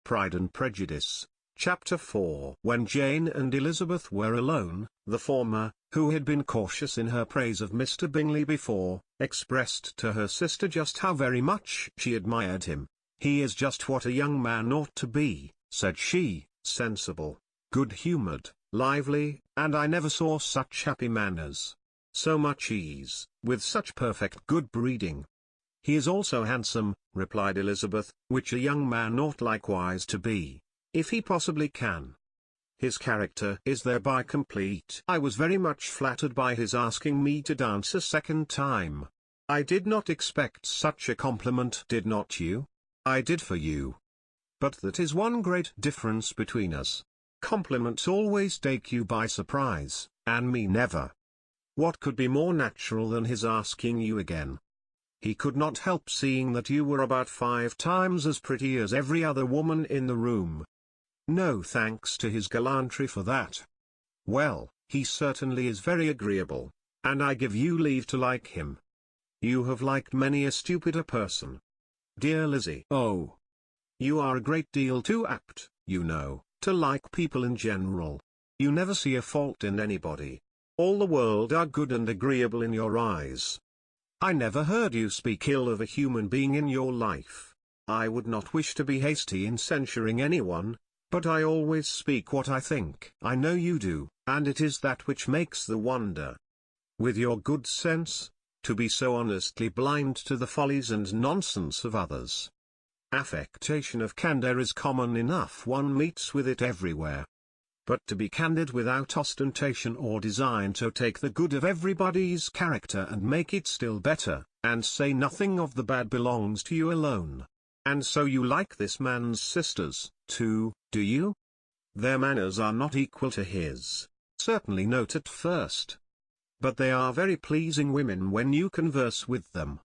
Pride and Prejudice, Chapter 4. When Jane and Elizabeth were alone, the former, who had been cautious in her praise of Mr. Bingley before, expressed to her sister just how very much she admired him. "He is just what a young man ought to be," said she, "sensible, good-humoured, lively, and I never saw such happy manners. So much ease, with such perfect good breeding." "He is also handsome," replied Elizabeth, "which a young man ought likewise to be, if he possibly can. His character is thereby complete. I was very much flattered by his asking me to dance a second time. I did not expect such a compliment, did not you? I did for you. But that is one great difference between us. Compliments always take you by surprise, and me never. What could be more natural than his asking you again? He could not help seeing that you were about 5 times as pretty as every other woman in the room. No thanks to his gallantry for that. Well, he certainly is very agreeable, and I give you leave to like him. You have liked many a stupider person. Dear Lizzie. Oh, you are a great deal too apt, you know, to like people in general. You never see a fault in anybody. All the world are good and agreeable in your eyes. I never heard you speak ill of a human being in your life. I would not wish to be hasty in censuring anyone, but I always speak what I think. I know you do, and it is that which makes the wonder. With your good sense, to be so honestly blind to the follies and nonsense of others. Affectation of candour is common enough, one meets with it everywhere. But to be candid without ostentation or design to take the good of everybody's character and make it still better, and say nothing of the bad, belongs to you alone. And so you like this man's sisters, too, do you? Their manners are not equal to his, certainly not at first. But they are very pleasing women when you converse with them.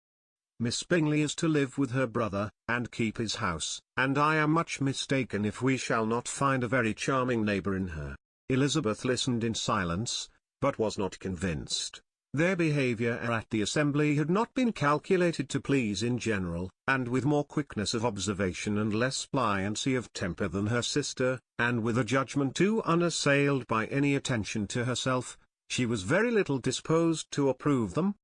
Miss Bingley is to live with her brother, and keep his house, and I am much mistaken if we shall not find a very charming neighbour in her. Elizabeth listened in silence, but was not convinced. Their behaviour at the assembly had not been calculated to please in general, and with more quickness of observation and less pliancy of temper than her sister, and with a judgment too unassailed by any attention to herself, she was very little disposed to approve them.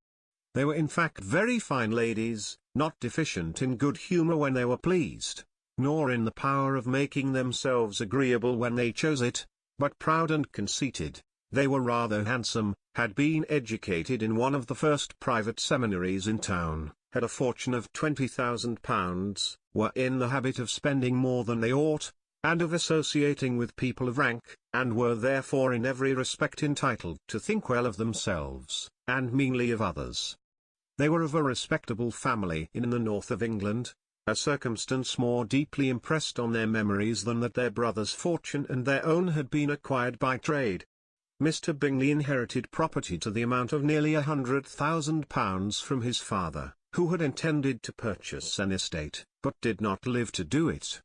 They were in fact very fine ladies, not deficient in good humour when they were pleased, nor in the power of making themselves agreeable when they chose it, but proud and conceited. They were rather handsome, had been educated in one of the first private seminaries in town, had a fortune of £20,000, were in the habit of spending more than they ought, and of associating with people of rank, and were therefore in every respect entitled to think well of themselves, and meanly of others. They were of a respectable family in the north of England, a circumstance more deeply impressed on their memories than that their brother's fortune and their own had been acquired by trade. Mr. Bingley inherited property to the amount of nearly £100,000 from his father, who had intended to purchase an estate, but did not live to do it.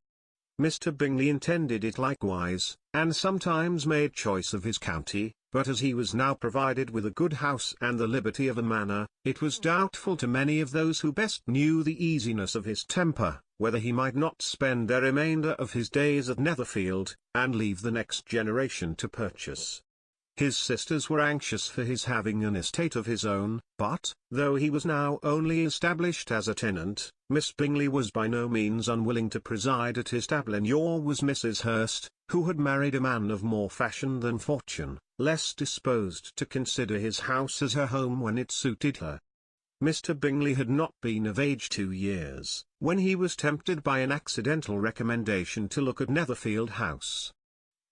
Mr. Bingley intended it likewise, and sometimes made choice of his county, but as he was now provided with a good house and the liberty of a manor, it was doubtful to many of those who best knew the easiness of his temper, whether he might not spend the remainder of his days at Netherfield, and leave the next generation to purchase. His sisters were anxious for his having an estate of his own, but, though he was now only established as a tenant, Miss Bingley was by no means unwilling to preside at his table, nor was Mrs. Hurst, who had married a man of more fashion than fortune, less disposed to consider his house as her home when it suited her. Mr. Bingley had not been of age 2 years, when he was tempted by an accidental recommendation to look at Netherfield House.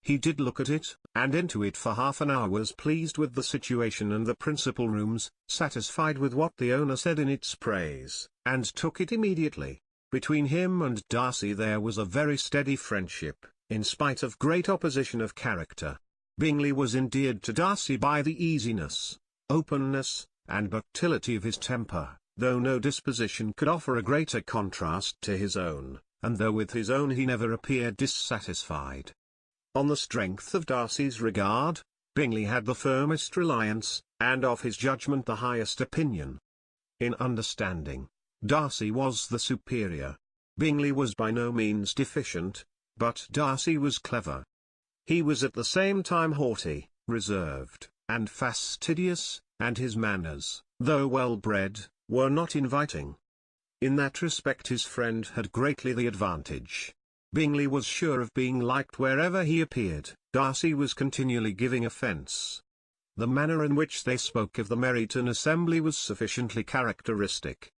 He did look at it, and into it for half an hour, was pleased with the situation and the principal rooms, satisfied with what the owner said in its praise, and took it immediately. Between him and Darcy there was a very steady friendship, in spite of great opposition of character. Bingley was endeared to Darcy by the easiness, openness, and ductility of his temper, though no disposition could offer a greater contrast to his own, and though with his own he never appeared dissatisfied. On the strength of Darcy's regard, Bingley had the firmest reliance, and of his judgment the highest opinion. In understanding, Darcy was the superior. Bingley was by no means deficient, But Darcy was clever. He was at the same time haughty, reserved, and fastidious, and his manners, though well-bred, were not inviting. In that respect his friend had greatly the advantage. Bingley was sure of being liked wherever he appeared. Darcy was continually giving offence. The manner in which they spoke of the Meryton assembly was sufficiently characteristic.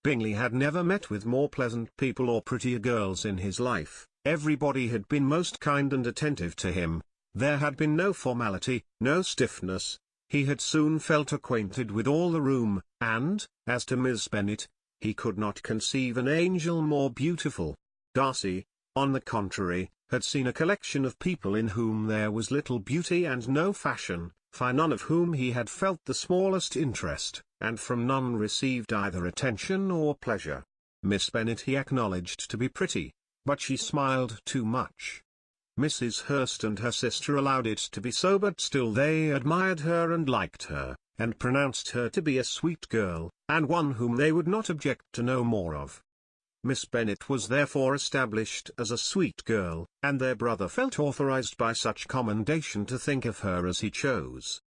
Bingley had never met with more pleasant people or prettier girls in his life. Everybody had been most kind and attentive to him. There had been no formality, no stiffness. He had soon felt acquainted with all the room, and, as to Miss Bennet, he could not conceive an angel more beautiful. Darcy, on the contrary, had seen a collection of people in whom there was little beauty and no fashion, for none of whom he had felt the smallest interest, and from none received either attention or pleasure. Miss Bennet he acknowledged to be pretty, but she smiled too much. Mrs. Hurst and her sister allowed it to be so, but still they admired her and liked her, and pronounced her to be a sweet girl, and one whom they would not object to know more of. Miss Bennet was therefore established as a sweet girl, and their brother felt authorized by such commendation to think of her as he chose.